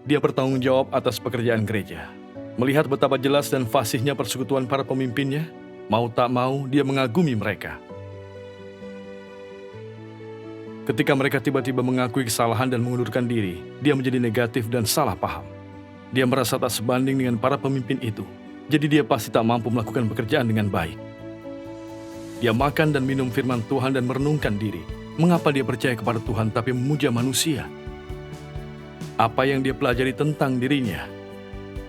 Dia bertanggung jawab atas pekerjaan gereja. Melihat betapa jelas dan fasihnya persekutuan para pemimpinnya, mau tak mau dia mengagumi mereka. Ketika mereka tiba-tiba mengakui kesalahan dan mengundurkan diri, dia menjadi negatif dan salah paham. Dia merasa tak sebanding dengan para pemimpin itu, jadi dia pasti tak mampu melakukan pekerjaan dengan baik. Dia makan dan minum firman Tuhan dan merenungkan diri. Mengapa dia percaya kepada Tuhan tapi memuja manusia? Apa yang dia pelajari tentang dirinya?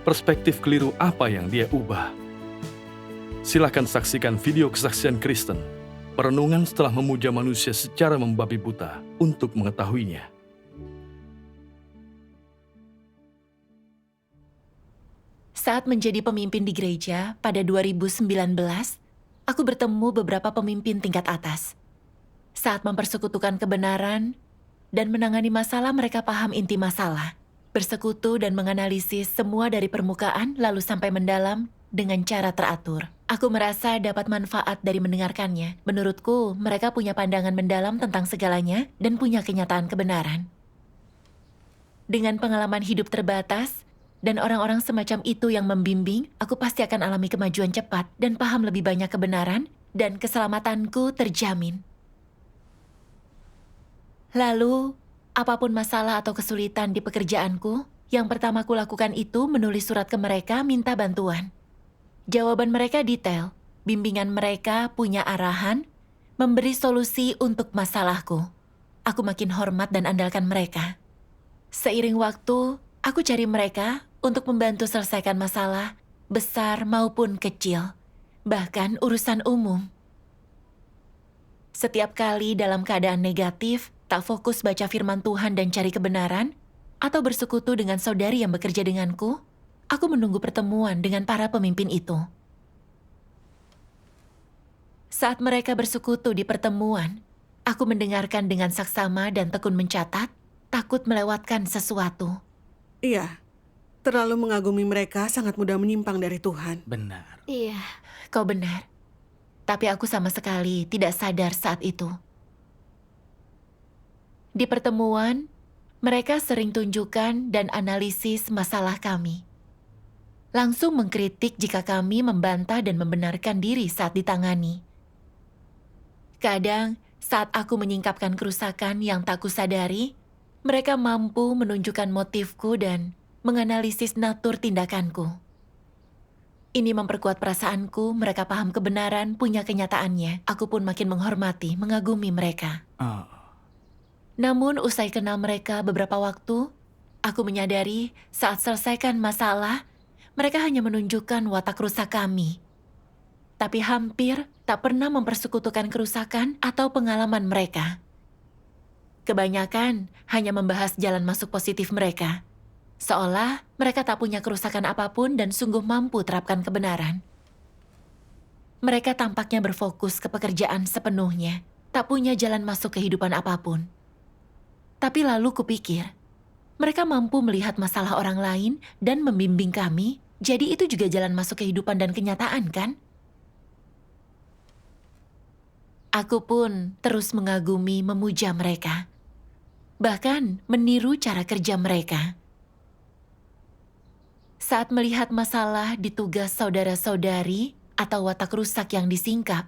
Perspektif keliru apa yang dia ubah? Silakan saksikan video kesaksian Kristen, perenungan setelah memuja manusia secara membabi buta untuk mengetahuinya. Saat menjadi pemimpin di gereja pada 2019, aku bertemu beberapa pemimpin tingkat atas. Saat mempersekutukan kebenaran dan menangani masalah, mereka paham inti masalah. Bersekutu dan menganalisis semua dari permukaan lalu sampai mendalam dengan cara teratur. Aku merasa dapat manfaat dari mendengarkannya. Menurutku, mereka punya pandangan mendalam tentang segalanya dan punya kenyataan kebenaran. Dengan pengalaman hidup terbatas dan orang-orang semacam itu yang membimbing, aku pasti akan alami kemajuan cepat dan paham lebih banyak kebenaran dan keselamatanku terjamin. Lalu, apapun masalah atau kesulitan di pekerjaanku, yang pertama kulakukan itu menulis surat ke mereka minta bantuan. Jawaban mereka detail, bimbingan mereka punya arahan, memberi solusi untuk masalahku. Aku makin hormat dan andalkan mereka. Seiring waktu, aku cari mereka untuk membantu selesaikan masalah, besar maupun kecil, bahkan urusan umum. Setiap kali dalam keadaan negatif, tak fokus baca firman Tuhan dan cari kebenaran, atau bersekutu dengan saudari yang bekerja denganku, aku menunggu pertemuan dengan para pemimpin itu. Saat mereka bersekutu di pertemuan, aku mendengarkan dengan saksama dan tekun mencatat, takut melewatkan sesuatu. Iya, terlalu mengagumi mereka sangat mudah menyimpang dari Tuhan. Benar. Iya. Kau benar. Tapi aku sama sekali tidak sadar saat itu. Di pertemuan, mereka sering tunjukkan dan analisis masalah kami. Langsung mengkritik jika kami membantah dan membenarkan diri saat ditangani. Kadang, saat aku menyingkapkan kerusakan yang tak kusadari, mereka mampu menunjukkan motifku dan menganalisis natur tindakanku. Ini memperkuat perasaanku, mereka paham kebenaran, punya kenyataannya. Aku pun makin menghormati, mengagumi mereka. Oh. Namun usai kenal mereka beberapa waktu, aku menyadari saat selesaikan masalah, mereka hanya menunjukkan watak rusak kami. Tapi hampir tak pernah mempersekutukan kerusakan atau pengalaman mereka. Kebanyakan hanya membahas jalan masuk positif mereka. Seolah mereka tak punya kerusakan apapun dan sungguh mampu terapkan kebenaran. Mereka tampaknya berfokus ke pekerjaan sepenuhnya, tak punya jalan masuk kehidupan apapun. Tapi lalu kupikir, mereka mampu melihat masalah orang lain dan membimbing kami, jadi itu juga jalan masuk kehidupan dan kenyataan, kan? Aku pun terus mengagumi, memuja mereka. Bahkan meniru cara kerja mereka. Saat melihat masalah di tugas saudara-saudari atau watak rusak yang disingkap,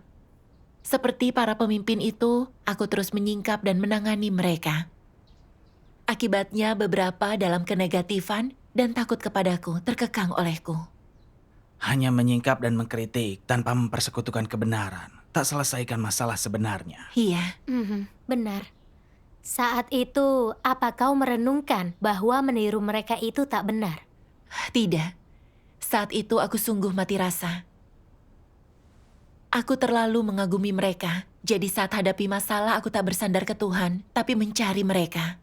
seperti para pemimpin itu, aku terus menyingkap dan menangani mereka. Akibatnya beberapa dalam kenegatifan dan takut kepadaku terkekang olehku. Hanya menyingkap dan mengkritik tanpa mempersekutukan kebenaran, tak selesaikan masalah sebenarnya. Iya, Benar. Saat itu, apa kau merenungkan bahwa meniru mereka itu tak benar? tidak. Saat itu aku sungguh mati rasa. Aku terlalu mengagumi mereka, jadi saat hadapi masalah aku tak bersandar ke Tuhan, tapi mencari mereka.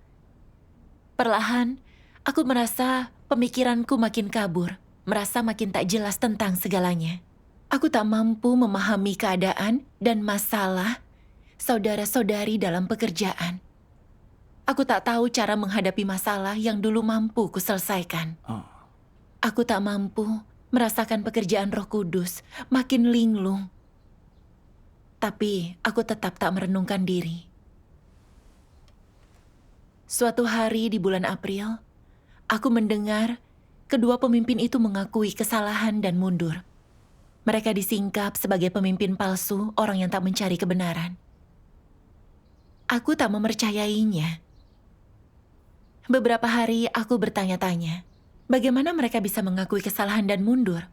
Perlahan, aku merasa pemikiranku makin kabur, merasa makin tak jelas tentang segalanya. Aku tak mampu memahami keadaan dan masalah saudara-saudari dalam pekerjaan. Aku tak tahu cara menghadapi masalah yang dulu mampu kuselesaikan. Oh. Aku tak mampu merasakan pekerjaan Roh Kudus makin linglung. Tapi aku tetap tak merenungkan diri. Suatu hari di bulan April, aku mendengar kedua pemimpin itu mengakui kesalahan dan mundur. Mereka disingkap sebagai pemimpin palsu, orang yang tak mencari kebenaran. Aku tak mempercayainya. Beberapa hari aku bertanya-tanya, bagaimana mereka bisa mengakui kesalahan dan mundur?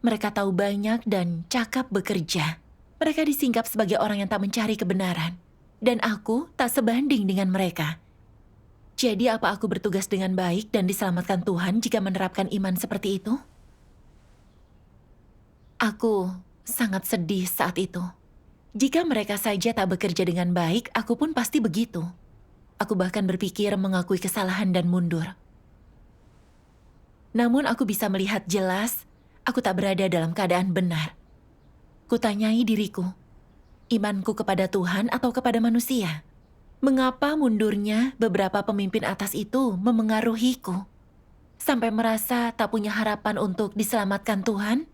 Mereka tahu banyak dan cakap bekerja. Mereka disingkap sebagai orang yang tak mencari kebenaran. Dan aku tak sebanding dengan mereka. Jadi apa aku bertugas dengan baik dan diselamatkan Tuhan jika menerapkan iman seperti itu? Aku sangat sedih saat itu. Jika mereka saja tak bekerja dengan baik, aku pun pasti begitu. Aku bahkan berpikir mengakui kesalahan dan mundur. Namun aku bisa melihat jelas, aku tak berada dalam keadaan benar. Kutanyai diriku, imanku kepada Tuhan atau kepada manusia? Mengapa mundurnya beberapa pemimpin atas itu memengaruhiku? Sampai merasa tak punya harapan untuk diselamatkan Tuhan?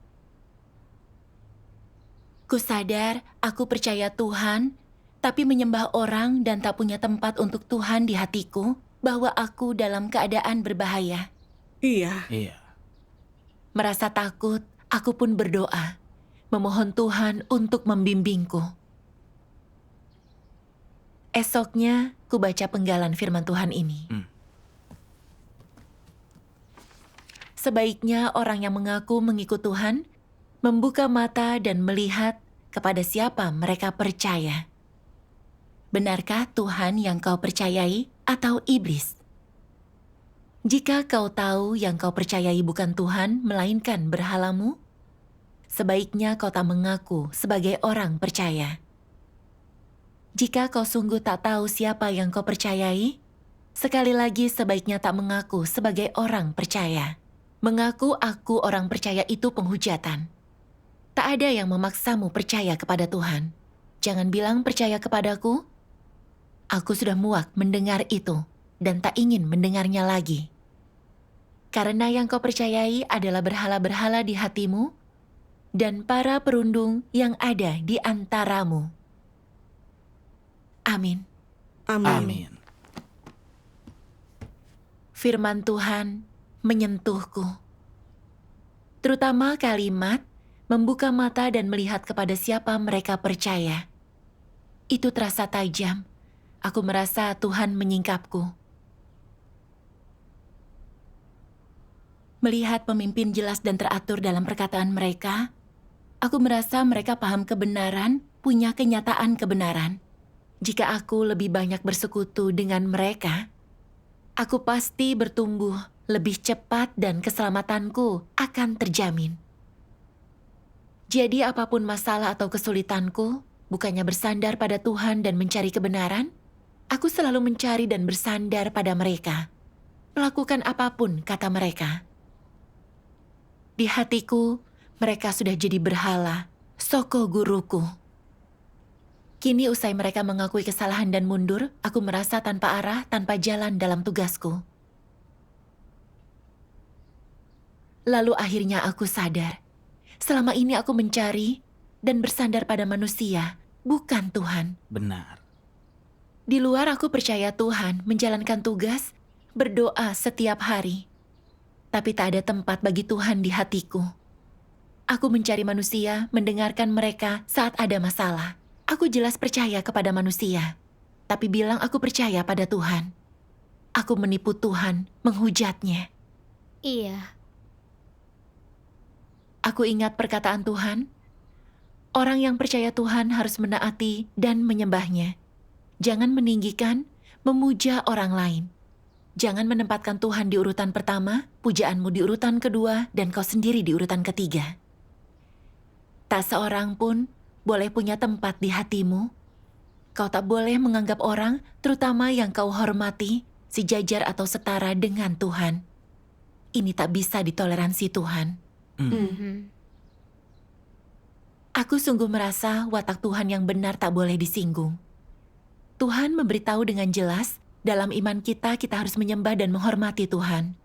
Kusadar aku percaya Tuhan, tapi menyembah orang dan tak punya tempat untuk Tuhan di hatiku, bahwa aku dalam keadaan berbahaya. Iya, Iya. Merasa takut, aku pun berdoa, memohon Tuhan untuk membimbingku. Esoknya, ku baca penggalan firman Tuhan ini. Sebaiknya orang yang mengaku mengikut Tuhan, membuka mata dan melihat kepada siapa mereka percaya. Benarkah Tuhan yang kau percayai atau iblis? Jika kau tahu yang kau percayai bukan Tuhan, melainkan berhalamu, sebaiknya kau tak mengaku sebagai orang percaya. Jika kau sungguh tak tahu siapa yang kau percayai, sekali lagi sebaiknya tak mengaku sebagai orang percaya. Mengaku aku orang percaya itu penghujatan. Tak ada yang memaksamu percaya kepada Tuhan. Jangan bilang percaya kepadaku. Aku sudah muak mendengar itu dan tak ingin mendengarnya lagi. Karena yang kau percayai adalah berhala-berhala di hatimu dan para perundung yang ada di antaramu. Amin. amin. Amin. Firman Tuhan menyentuhku. Terutama kalimat membuka mata dan melihat kepada siapa mereka percaya. Itu terasa tajam. Aku merasa Tuhan menyingkapku. Melihat pemimpin jelas dan teratur dalam perkataan mereka, aku merasa mereka paham kebenaran, punya kenyataan kebenaran. Jika aku lebih banyak bersekutu dengan mereka, aku pasti bertumbuh lebih cepat dan keselamatanku akan terjamin. Jadi apapun masalah atau kesulitanku, bukannya bersandar pada Tuhan dan mencari kebenaran, aku selalu mencari dan bersandar pada mereka. Melakukan apapun, kata mereka. Di hatiku, mereka sudah jadi berhala, soko guruku. Kini usai mereka mengakui kesalahan dan mundur, aku merasa tanpa arah, tanpa jalan dalam tugasku. Lalu akhirnya aku sadar, selama ini aku mencari dan bersandar pada manusia, bukan Tuhan. Benar. Di luar aku percaya Tuhan, menjalankan tugas, berdoa setiap hari. Tapi tak ada tempat bagi Tuhan di hatiku. Aku mencari manusia, mendengarkan mereka saat ada masalah. Aku jelas percaya kepada manusia, tapi bilang aku percaya pada Tuhan. Aku menipu Tuhan, menghujatnya. Iya, Aku ingat perkataan Tuhan, orang yang percaya Tuhan harus menaati dan menyembahnya. Jangan meninggikan, memuja orang lain. Jangan menempatkan Tuhan di urutan pertama, pujaanmu di urutan kedua, dan kau sendiri di urutan ketiga. Tak seorang pun boleh punya tempat di hatimu. Kau tak boleh menganggap orang, terutama yang kau hormati, sejajar atau setara dengan Tuhan. Ini tak bisa ditoleransi Tuhan. Aku sungguh merasa watak Tuhan yang benar tak boleh disinggung. Tuhan memberitahu dengan jelas, dalam iman kita harus menyembah dan menghormati Tuhan.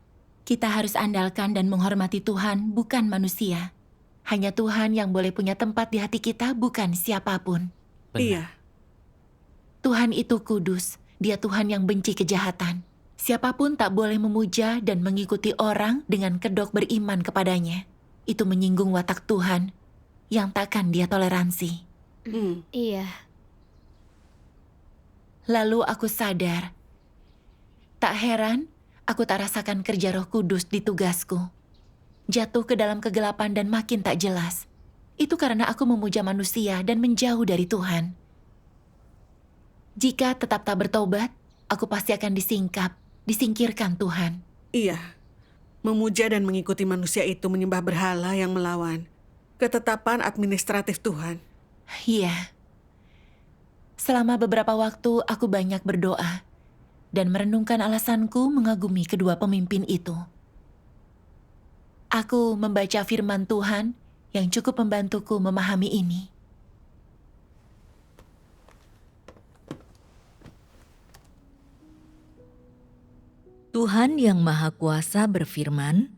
Kita harus andalkan dan menghormati Tuhan, bukan manusia. Hanya Tuhan yang boleh punya tempat di hati kita, bukan siapapun. Benar. Iya, Tuhan itu kudus, Dia Tuhan yang benci kejahatan. Siapapun tak boleh memuja dan mengikuti orang dengan kedok beriman kepadanya. Itu menyinggung watak Tuhan yang takkan dia toleransi. Iya. Lalu aku sadar, tak heran aku tak rasakan kerja Roh Kudus di tugasku. Jatuh ke dalam kegelapan dan makin tak jelas. Itu karena aku memuja manusia dan menjauh dari Tuhan. Jika tetap tak bertobat, aku pasti akan disingkirkan Tuhan. Iya, memuja dan mengikuti manusia itu menyembah berhala yang melawan ketetapan administratif Tuhan. Iya. Selama beberapa waktu aku banyak berdoa dan merenungkan alasanku mengagumi kedua pemimpin itu. Aku membaca firman Tuhan yang cukup membantuku memahami ini. Tuhan yang Maha Kuasa berfirman,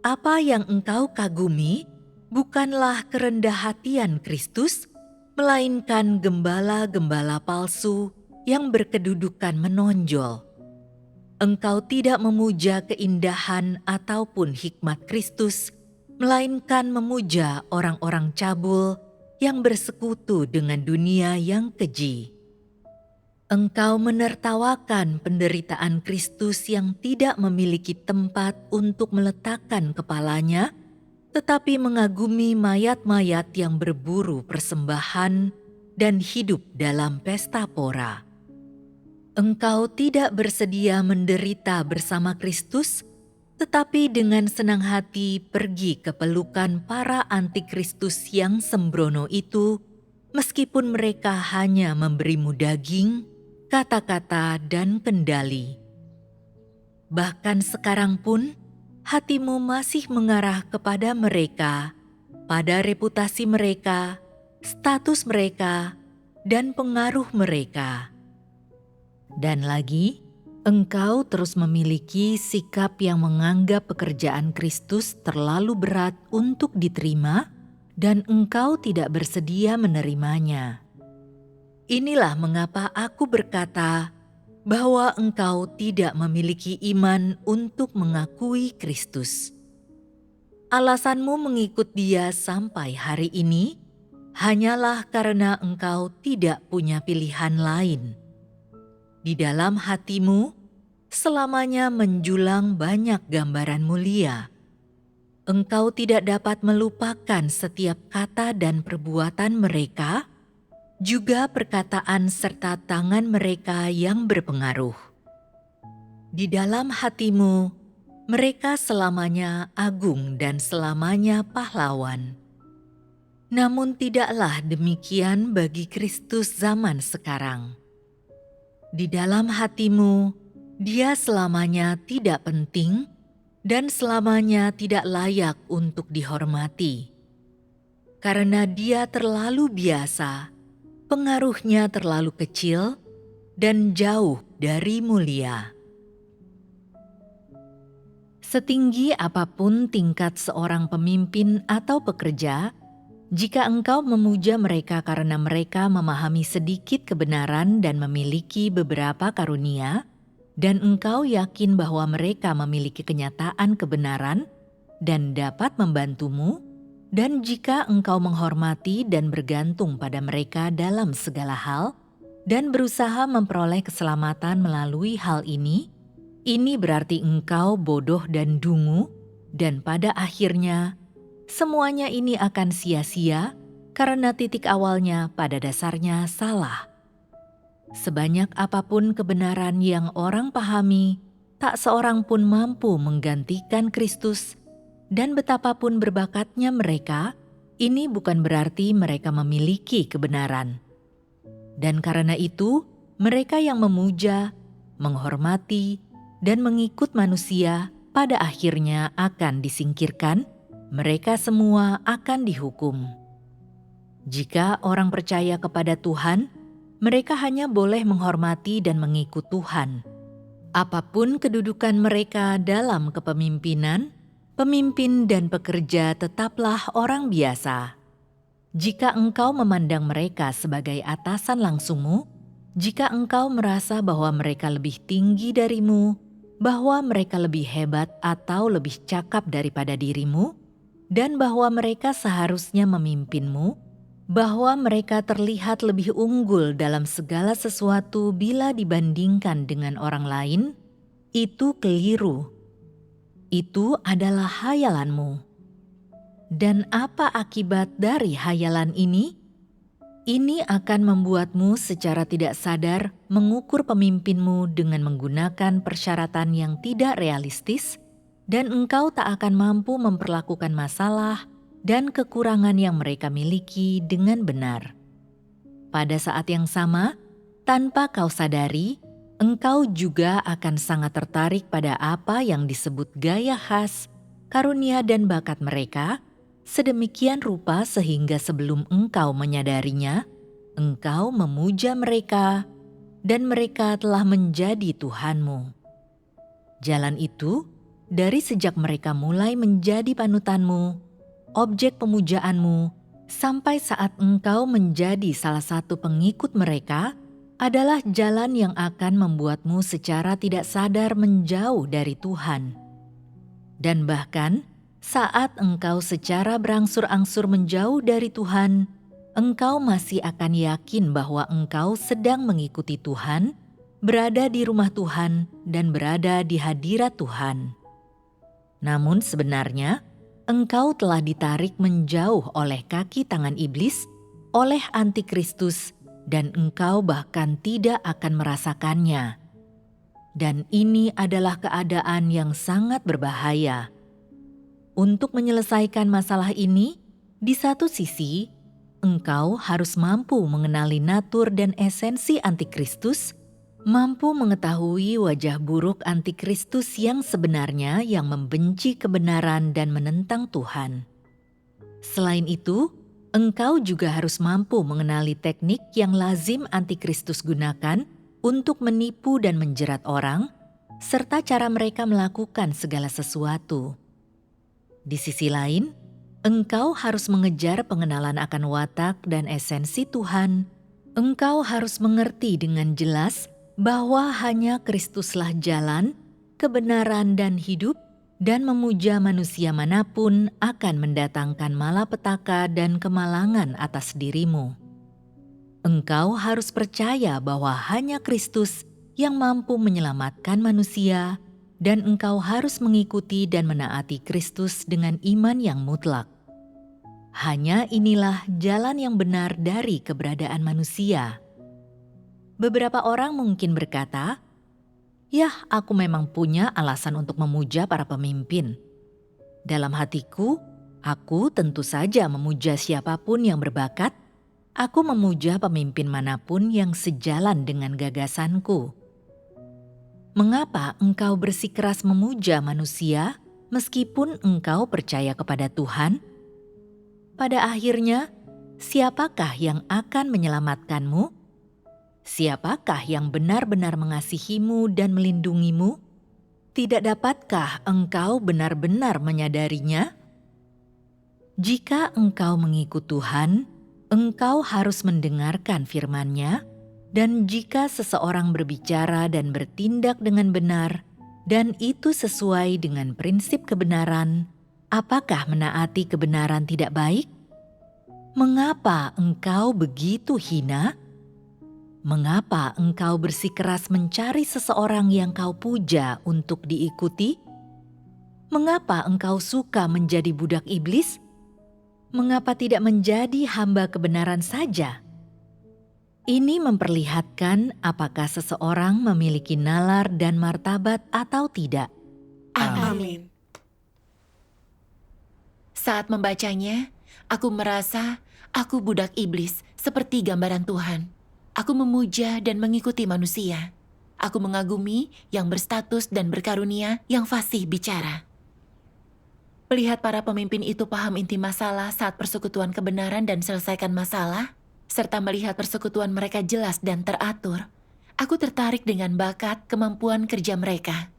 "Apa yang engkau kagumi bukanlah kerendah hatian Kristus, melainkan gembala-gembala palsu yang berkedudukan menonjol. Engkau tidak memuja keindahan ataupun hikmat Kristus, melainkan memuja orang-orang cabul yang bersekutu dengan dunia yang keji. Engkau menertawakan penderitaan Kristus yang tidak memiliki tempat untuk meletakkan kepalanya, tetapi mengagumi mayat-mayat yang berburu persembahan dan hidup dalam pesta pora. Engkau tidak bersedia menderita bersama Kristus, tetapi dengan senang hati pergi ke pelukan para antikristus yang sembrono itu, meskipun mereka hanya memberimu daging, kata-kata, dan kendali. Bahkan sekarang pun, hatimu masih mengarah kepada mereka, pada reputasi mereka, status mereka, dan pengaruh mereka. Dan lagi, engkau terus memiliki sikap yang menganggap pekerjaan Kristus terlalu berat untuk diterima, dan engkau tidak bersedia menerimanya. Inilah mengapa aku berkata bahwa engkau tidak memiliki iman untuk mengakui Kristus. Alasanmu mengikut Dia sampai hari ini hanyalah karena engkau tidak punya pilihan lain. Di dalam hatimu selamanya menjulang banyak gambaran mulia. Engkau tidak dapat melupakan setiap kata dan perbuatan mereka, juga perkataan serta tangan mereka yang berpengaruh. Di dalam hatimu, mereka selamanya agung dan selamanya pahlawan. Namun tidaklah demikian bagi Kristus zaman sekarang. Di dalam hatimu, Dia selamanya tidak penting dan selamanya tidak layak untuk dihormati. Karena Dia terlalu biasa, pengaruhnya terlalu kecil dan jauh dari mulia. Setinggi apapun tingkat seorang pemimpin atau pekerja, jika engkau memuja mereka karena mereka memahami sedikit kebenaran dan memiliki beberapa karunia, dan engkau yakin bahwa mereka memiliki kenyataan kebenaran dan dapat membantumu, dan jika engkau menghormati dan bergantung pada mereka dalam segala hal, dan berusaha memperoleh keselamatan melalui hal ini berarti engkau bodoh dan dungu, dan pada akhirnya semuanya ini akan sia-sia karena titik awalnya pada dasarnya salah. Sebanyak apapun kebenaran yang orang pahami, tak seorang pun mampu menggantikan Kristus, dan betapapun berbakatnya mereka, ini bukan berarti mereka memiliki kebenaran. Dan karena itu, mereka yang memuja, menghormati, dan mengikut manusia pada akhirnya akan disingkirkan. Mereka semua akan dihukum. Jika orang percaya kepada Tuhan, mereka hanya boleh menghormati dan mengikut Tuhan. Apapun kedudukan mereka dalam kepemimpinan, pemimpin dan pekerja tetaplah orang biasa. Jika engkau memandang mereka sebagai atasan langsungmu, Jika engkau merasa bahwa mereka lebih tinggi darimu, bahwa mereka lebih hebat atau lebih cakap daripada dirimu, dan bahwa mereka seharusnya memimpinmu, bahwa mereka terlihat lebih unggul dalam segala sesuatu bila dibandingkan dengan orang lain, itu keliru. Itu adalah hayalanmu. Dan apa akibat dari hayalan ini? Ini akan membuatmu secara tidak sadar mengukur pemimpinmu dengan menggunakan persyaratan yang tidak realistis, dan engkau tak akan mampu memperlakukan masalah dan kekurangan yang mereka miliki dengan benar. Pada saat yang sama, tanpa kau sadari, engkau juga akan sangat tertarik pada apa yang disebut gaya khas, karunia dan bakat mereka, sedemikian rupa sehingga sebelum engkau menyadarinya, engkau memuja mereka dan mereka telah menjadi Tuhanmu. Jalan itu, dari sejak mereka mulai menjadi panutanmu, objek pemujaanmu, sampai saat engkau menjadi salah satu pengikut mereka, adalah jalan yang akan membuatmu secara tidak sadar menjauh dari Tuhan. Dan bahkan, saat engkau secara berangsur-angsur menjauh dari Tuhan, engkau masih akan yakin bahwa engkau sedang mengikuti Tuhan, berada di rumah Tuhan, dan berada di hadirat Tuhan. Namun sebenarnya, engkau telah ditarik menjauh oleh kaki tangan iblis, oleh antikristus, dan engkau bahkan tidak akan merasakannya. Dan ini adalah keadaan yang sangat berbahaya. Untuk menyelesaikan masalah ini, di satu sisi, engkau harus mampu mengenali natur dan esensi antikristus, mampu mengetahui wajah buruk antikristus yang sebenarnya yang membenci kebenaran dan menentang Tuhan. Selain itu, engkau juga harus mampu mengenali teknik yang lazim antikristus gunakan untuk menipu dan menjerat orang, serta cara mereka melakukan segala sesuatu. Di sisi lain, engkau harus mengejar pengenalan akan watak dan esensi Tuhan. Engkau harus mengerti dengan jelas bahwa hanya Kristuslah jalan, kebenaran dan hidup, dan memuja manusia manapun akan mendatangkan malapetaka dan kemalangan atas dirimu. Engkau harus percaya bahwa hanya Kristus yang mampu menyelamatkan manusia, dan engkau harus mengikuti dan menaati Kristus dengan iman yang mutlak. Hanya inilah jalan yang benar dari keberadaan manusia. Beberapa orang mungkin berkata, "Yah, aku memang punya alasan untuk memuja para pemimpin. Dalam hatiku, aku tentu saja memuja siapapun yang berbakat. Aku memuja pemimpin manapun yang sejalan dengan gagasanku." Mengapa engkau bersikeras memuja manusia meskipun engkau percaya kepada Tuhan? Pada akhirnya, siapakah yang akan menyelamatkanmu? Siapakah yang benar-benar mengasihimu dan melindungimu? Tidak dapatkah engkau benar-benar menyadarinya? Jika engkau mengikut Tuhan, engkau harus mendengarkan firman-Nya, dan jika seseorang berbicara dan bertindak dengan benar, dan itu sesuai dengan prinsip kebenaran, apakah menaati kebenaran tidak baik? Mengapa engkau begitu hina? Mengapa engkau bersikeras mencari seseorang yang kau puja untuk diikuti? Mengapa engkau suka menjadi budak iblis? Mengapa tidak menjadi hamba kebenaran saja? Ini memperlihatkan apakah seseorang memiliki nalar dan martabat atau tidak. Amin. Saat membacanya, aku merasa aku budak iblis seperti gambaran Tuhan. Aku memuja dan mengikuti manusia. Aku mengagumi yang berstatus dan berkarunia yang fasih bicara. Melihat para pemimpin itu paham inti masalah saat persekutuan kebenaran dan selesaikan masalah, serta melihat persekutuan mereka jelas dan teratur, aku tertarik dengan bakat kemampuan kerja mereka.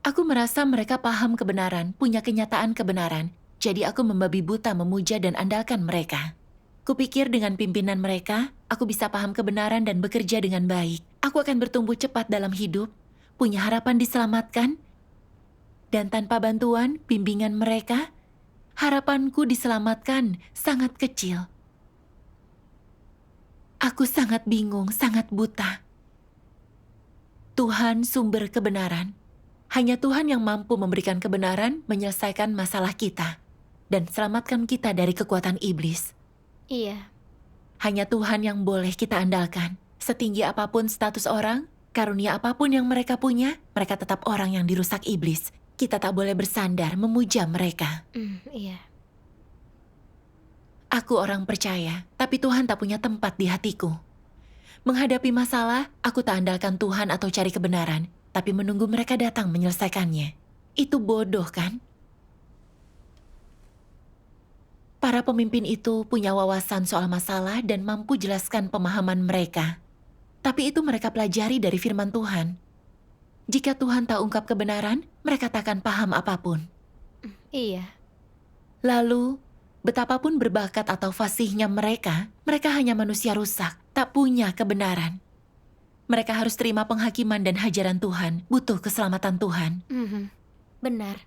Aku merasa mereka paham kebenaran, punya kenyataan kebenaran, jadi aku membabi buta memuja dan andalkan mereka. Kupikir dengan pimpinan mereka, aku bisa paham kebenaran dan bekerja dengan baik. Aku akan bertumbuh cepat dalam hidup, punya harapan diselamatkan, dan tanpa bantuan, bimbingan mereka, harapanku diselamatkan sangat kecil. Aku sangat bingung, sangat buta. Tuhan sumber kebenaran. Hanya Tuhan yang mampu memberikan kebenaran, menyelesaikan masalah kita, dan selamatkan kita dari kekuatan iblis. Iya. Hanya Tuhan yang boleh kita andalkan. Setinggi apapun status orang, karunia apapun yang mereka punya, mereka tetap orang yang dirusak iblis. Kita tak boleh bersandar memuja mereka. Iya. Aku orang percaya, tapi Tuhan tak punya tempat di hatiku. Menghadapi masalah, aku tak andalkan Tuhan atau cari kebenaran, tapi menunggu mereka datang menyelesaikannya. Itu bodoh, kan? Para pemimpin itu punya wawasan soal masalah dan mampu jelaskan pemahaman mereka. Tapi itu mereka pelajari dari firman Tuhan. Jika Tuhan tak ungkap kebenaran, mereka tak akan paham apapun. Iya. Lalu, betapapun berbakat atau fasihnya mereka hanya manusia rusak, tak punya kebenaran. Mereka harus terima penghakiman dan hajaran Tuhan, butuh keselamatan Tuhan. Benar.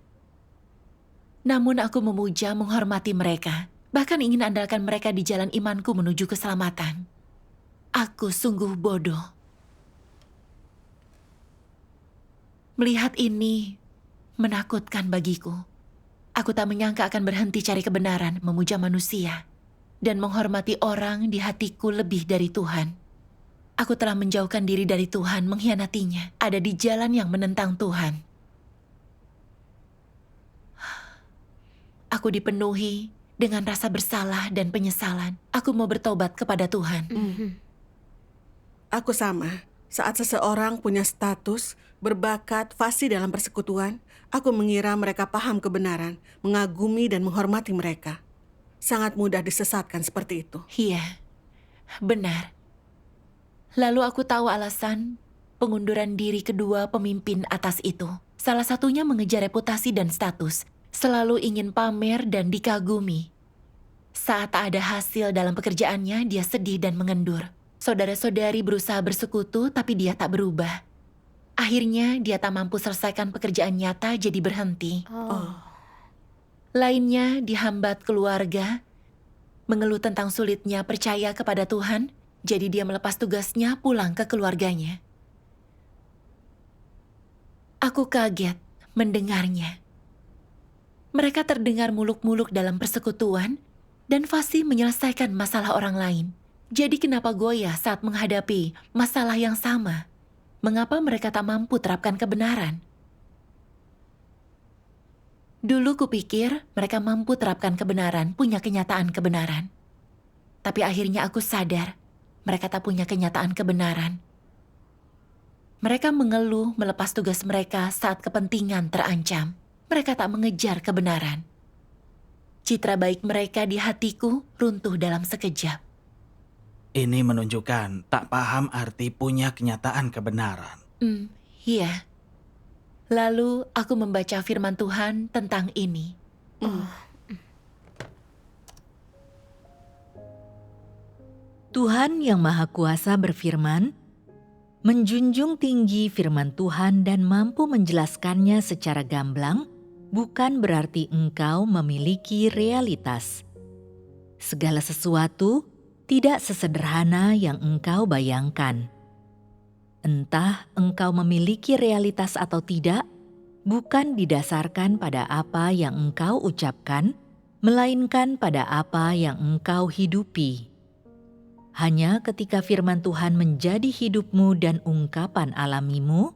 Namun aku memuja, menghormati mereka, bahkan ingin andalkan mereka di jalan imanku menuju keselamatan. Aku sungguh bodoh. Melihat ini menakutkan bagiku. Aku tak menyangka akan berhenti cari kebenaran, memuja manusia, dan menghormati orang di hatiku lebih dari Tuhan. Aku telah menjauhkan diri dari Tuhan, mengkhianatinya, ada di jalan yang menentang Tuhan. Aku dipenuhi dengan rasa bersalah dan penyesalan. Aku mau bertobat kepada Tuhan. Aku sama. Saat seseorang punya status, berbakat, fasih dalam persekutuan, aku mengira mereka paham kebenaran, mengagumi dan menghormati mereka. Sangat mudah disesatkan seperti itu. Iya, benar. Lalu aku tahu alasan pengunduran diri kedua pemimpin atas itu. Salah satunya mengejar reputasi dan status, selalu ingin pamer dan dikagumi. Saat tak ada hasil dalam pekerjaannya, dia sedih dan mengendur. Saudara-saudari berusaha bersekutu, tapi dia tak berubah. Akhirnya, dia tak mampu selesaikan pekerjaan nyata, jadi berhenti. Lainnya, dihambat keluarga, mengeluh tentang sulitnya percaya kepada Tuhan, jadi dia melepas tugasnya pulang ke keluarganya. Aku kaget mendengarnya. Mereka terdengar muluk-muluk dalam persekutuan dan fasih menyelesaikan masalah orang lain. Jadi kenapa goyah saat menghadapi masalah yang sama? Mengapa mereka tak mampu terapkan kebenaran? Dulu kupikir mereka mampu terapkan kebenaran, punya kenyataan kebenaran. Tapi akhirnya aku sadar, mereka tak punya kenyataan kebenaran. Mereka mengeluh melepas tugas mereka saat kepentingan terancam. Mereka tak mengejar kebenaran. Citra baik mereka di hatiku runtuh dalam sekejap. Ini menunjukkan tak paham arti punya kenyataan kebenaran. Iya. Lalu aku membaca firman Tuhan tentang ini. Tuhan yang Maha Kuasa berfirman, menjunjung tinggi firman Tuhan dan mampu menjelaskannya secara gamblang, bukan berarti engkau memiliki realitas. Segala sesuatu tidak sesederhana yang engkau bayangkan. Entah engkau memiliki realitas atau tidak, bukan didasarkan pada apa yang engkau ucapkan, melainkan pada apa yang engkau hidupi. Hanya ketika firman Tuhan menjadi hidupmu dan ungkapan alamimu,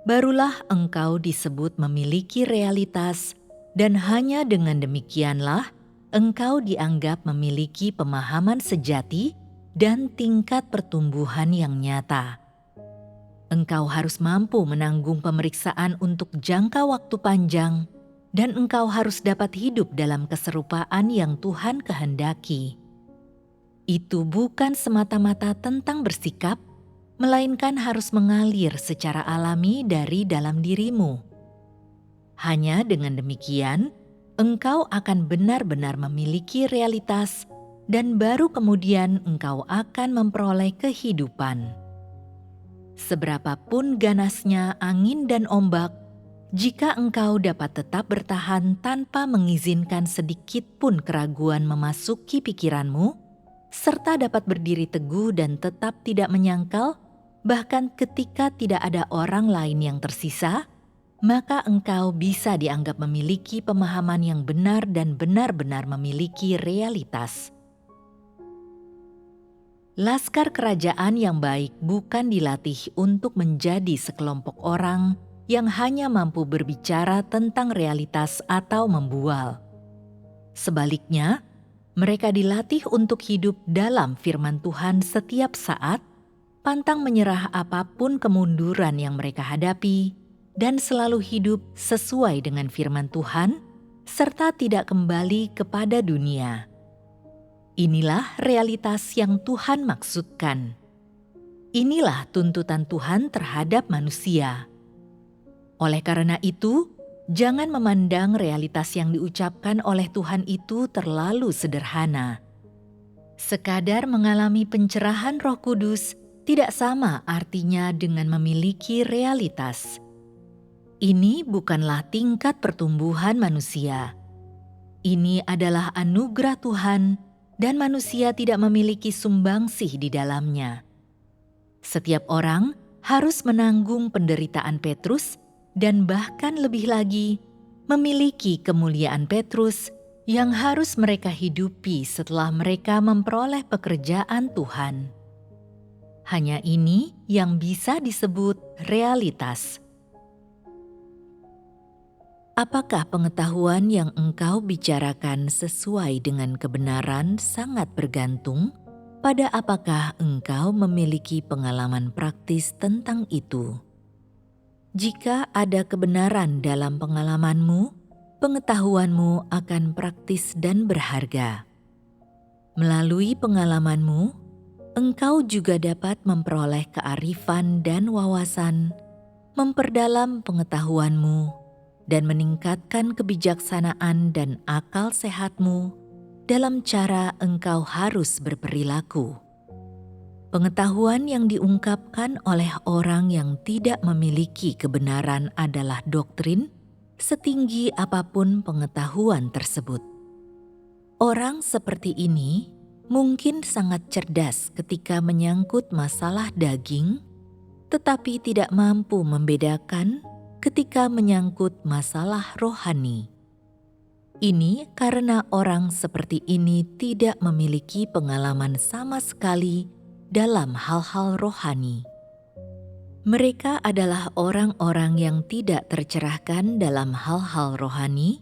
barulah engkau disebut memiliki realitas, dan hanya dengan demikianlah engkau dianggap memiliki pemahaman sejati dan tingkat pertumbuhan yang nyata. Engkau harus mampu menanggung pemeriksaan untuk jangka waktu panjang, dan engkau harus dapat hidup dalam keserupaan yang Tuhan kehendaki. Itu bukan semata-mata tentang bersikap, melainkan harus mengalir secara alami dari dalam dirimu. Hanya dengan demikian, engkau akan benar-benar memiliki realitas dan baru kemudian engkau akan memperoleh kehidupan. Seberapapun ganasnya angin dan ombak, jika engkau dapat tetap bertahan tanpa mengizinkan sedikit pun keraguan memasuki pikiranmu, serta dapat berdiri teguh dan tetap tidak menyangkal, bahkan ketika tidak ada orang lain yang tersisa, maka engkau bisa dianggap memiliki pemahaman yang benar dan benar-benar memiliki realitas. Laskar kerajaan yang baik bukan dilatih untuk menjadi sekelompok orang yang hanya mampu berbicara tentang realitas atau membual. Sebaliknya, mereka dilatih untuk hidup dalam firman Tuhan setiap saat, pantang menyerah apapun kemunduran yang mereka hadapi, dan selalu hidup sesuai dengan firman Tuhan, serta tidak kembali kepada dunia. Inilah realitas yang Tuhan maksudkan. Inilah tuntutan Tuhan terhadap manusia. Oleh karena itu, jangan memandang realitas yang diucapkan oleh Tuhan itu terlalu sederhana. Sekadar mengalami pencerahan Roh Kudus tidak sama artinya dengan memiliki realitas. Ini bukanlah tingkat pertumbuhan manusia. Ini adalah anugerah Tuhan dan manusia tidak memiliki sumbangsih di dalamnya. Setiap orang harus menanggung penderitaan Petrus dan bahkan lebih lagi memiliki kemuliaan Petrus yang harus mereka hidupi setelah mereka memperoleh pekerjaan Tuhan. Hanya ini yang bisa disebut realitas. Apakah pengetahuan yang engkau bicarakan sesuai dengan kebenaran sangat bergantung pada apakah engkau memiliki pengalaman praktis tentang itu? Jika ada kebenaran dalam pengalamanmu, pengetahuanmu akan praktis dan berharga. Melalui pengalamanmu, engkau juga dapat memperoleh kearifan dan wawasan, memperdalam pengetahuanmu, dan meningkatkan kebijaksanaan dan akal sehatmu dalam cara engkau harus berperilaku. Pengetahuan yang diungkapkan oleh orang yang tidak memiliki kebenaran adalah doktrin, setinggi apapun pengetahuan tersebut. Orang seperti ini mungkin sangat cerdas ketika menyangkut masalah daging, tetapi tidak mampu membedakan ketika menyangkut masalah rohani. Ini karena orang seperti ini tidak memiliki pengalaman sama sekali dalam hal-hal rohani. Mereka adalah orang-orang yang tidak tercerahkan dalam hal-hal rohani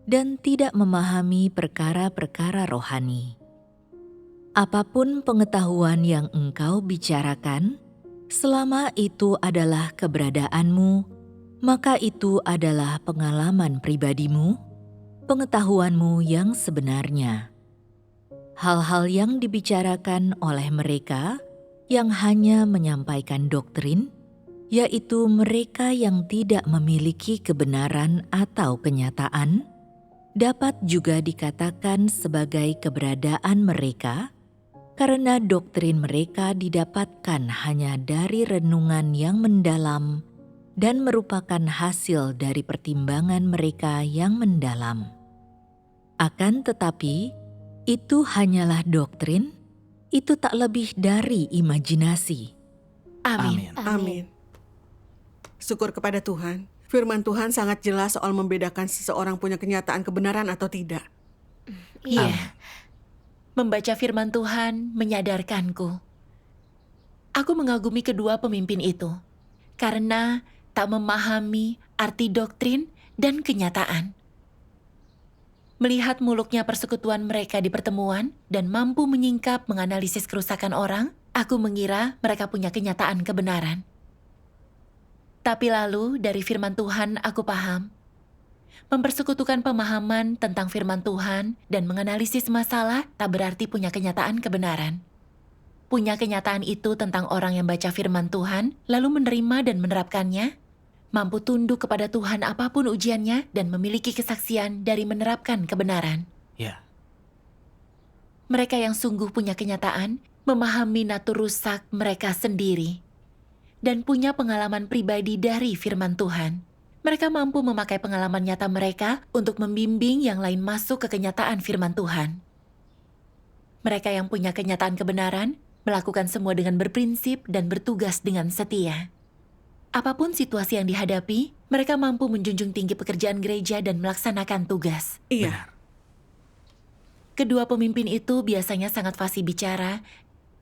dan tidak memahami perkara-perkara rohani. Apapun pengetahuan yang engkau bicarakan, selama itu adalah keberadaanmu, maka itu adalah pengalaman pribadimu, pengetahuanmu yang sebenarnya. Hal-hal yang dibicarakan oleh mereka yang hanya menyampaikan doktrin, yaitu mereka yang tidak memiliki kebenaran atau kenyataan, dapat juga dikatakan sebagai keberadaan mereka, karena doktrin mereka didapatkan hanya dari renungan yang mendalam dan merupakan hasil dari pertimbangan mereka yang mendalam. Akan tetapi, itu hanyalah doktrin, itu tak lebih dari imajinasi. Amin. Amin. Syukur kepada Tuhan. Firman Tuhan sangat jelas soal membedakan seseorang punya kenyataan kebenaran atau tidak. Iya. Membaca firman Tuhan menyadarkanku. Aku mengagumi kedua pemimpin itu karena tak memahami arti doktrin dan kenyataan. Melihat muluknya persekutuan mereka di pertemuan dan mampu menyingkap menganalisis kerusakan orang, aku mengira mereka punya kenyataan kebenaran. Tapi lalu dari firman Tuhan aku paham, mempersekutukan pemahaman tentang firman Tuhan dan menganalisis masalah tak berarti punya kenyataan kebenaran. Punya kenyataan itu tentang orang yang baca firman Tuhan, lalu menerima dan menerapkannya, mampu tunduk kepada Tuhan apapun ujiannya dan memiliki kesaksian dari menerapkan kebenaran. Ya. Mereka yang sungguh punya kenyataan, memahami natur rusak mereka sendiri, dan punya pengalaman pribadi dari firman Tuhan. Mereka mampu memakai pengalaman nyata mereka untuk membimbing yang lain masuk ke kenyataan firman Tuhan. Mereka yang punya kenyataan kebenaran, melakukan semua dengan berprinsip dan bertugas dengan setia. Apapun situasi yang dihadapi, mereka mampu menjunjung tinggi pekerjaan gereja dan melaksanakan tugas. Iya. Benar. Kedua pemimpin itu biasanya sangat fasih bicara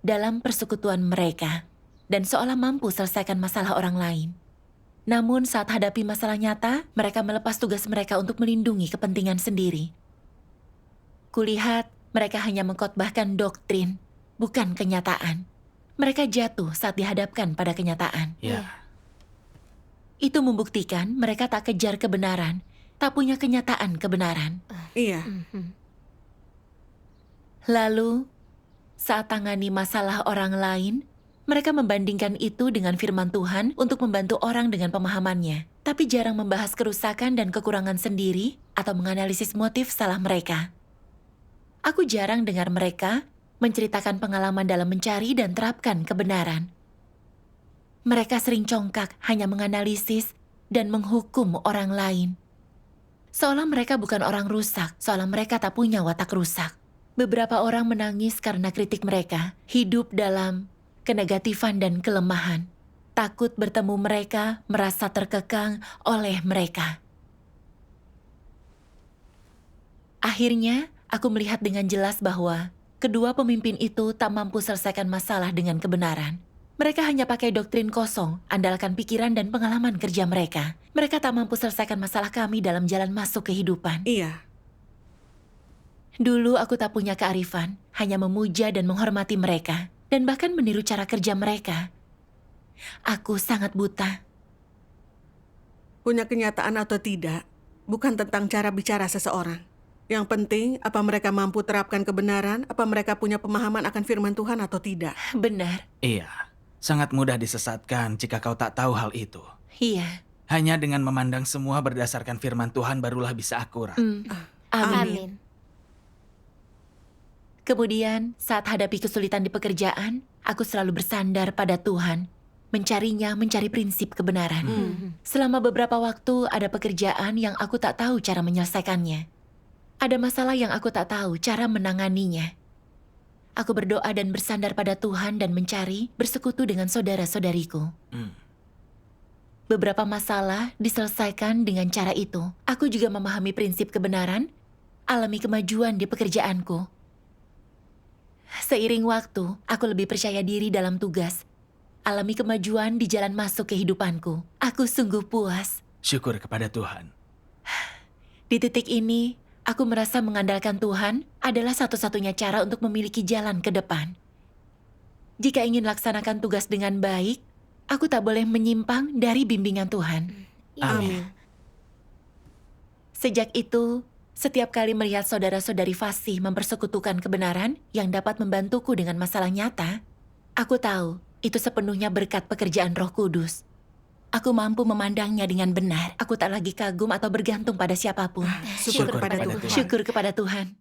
dalam persekutuan mereka dan seolah mampu selesaikan masalah orang lain. Namun saat hadapi masalah nyata, mereka melepas tugas mereka untuk melindungi kepentingan sendiri. Kulihat mereka hanya mengkhotbahkan doktrin, bukan kenyataan. Mereka jatuh saat dihadapkan pada kenyataan. Ya. Itu membuktikan mereka tak kejar kebenaran, tak punya kenyataan kebenaran. Iya. Lalu, saat tangani masalah orang lain, mereka membandingkan itu dengan firman Tuhan untuk membantu orang dengan pemahamannya, tapi jarang membahas kerusakan dan kekurangan sendiri atau menganalisis motif salah mereka. Aku jarang dengar mereka menceritakan pengalaman dalam mencari dan terapkan kebenaran. Mereka sering congkak hanya menganalisis dan menghukum orang lain. Seolah mereka bukan orang rusak, seolah mereka tak punya watak rusak. Beberapa orang menangis karena kritik mereka, hidup dalam kenegatifan dan kelemahan. Takut bertemu mereka, merasa terkekang oleh mereka. Akhirnya, aku melihat dengan jelas bahwa kedua pemimpin itu tak mampu selesaikan masalah dengan kebenaran. Mereka hanya pakai doktrin kosong, andalkan pikiran dan pengalaman kerja mereka. Mereka tak mampu selesaikan masalah kami dalam jalan masuk kehidupan. Iya. Dulu aku tak punya kearifan, hanya memuja dan menghormati mereka, dan bahkan meniru cara kerja mereka. Aku sangat buta. Punya kenyataan atau tidak, bukan tentang cara bicara seseorang. Yang penting, apa mereka mampu terapkan kebenaran, apa mereka punya pemahaman akan firman Tuhan atau tidak. Benar, Iya. Sangat mudah disesatkan jika kau tak tahu hal itu. iya. Hanya dengan memandang semua berdasarkan firman Tuhan barulah bisa akurat. Amin. Amin. Kemudian, saat hadapi kesulitan di pekerjaan, aku selalu bersandar pada Tuhan, mencarinya, mencari prinsip kebenaran. Selama beberapa waktu, ada pekerjaan yang aku tak tahu cara menyelesaikannya. Ada masalah yang aku tak tahu cara menanganinya. Aku berdoa dan bersandar pada Tuhan dan mencari bersekutu dengan saudara-saudariku. Beberapa masalah diselesaikan dengan cara itu. Aku juga memahami prinsip kebenaran, alami kemajuan di pekerjaanku. Seiring waktu, aku lebih percaya diri dalam tugas, alami kemajuan di jalan masuk kehidupanku. Aku sungguh puas. Syukur kepada Tuhan. Di titik ini, aku merasa mengandalkan Tuhan adalah satu-satunya cara untuk memiliki jalan ke depan. Jika ingin laksanakan tugas dengan baik, aku tak boleh menyimpang dari bimbingan Tuhan. Amin. Sejak itu, setiap kali melihat saudara-saudari fasih mempersekutukan kebenaran yang dapat membantuku dengan masalah nyata, aku tahu itu sepenuhnya berkat pekerjaan Roh Kudus. Aku mampu memandangnya dengan benar. Aku tak lagi kagum atau bergantung pada siapapun. Syukur kepada Tuhan. Syukur kepada Tuhan.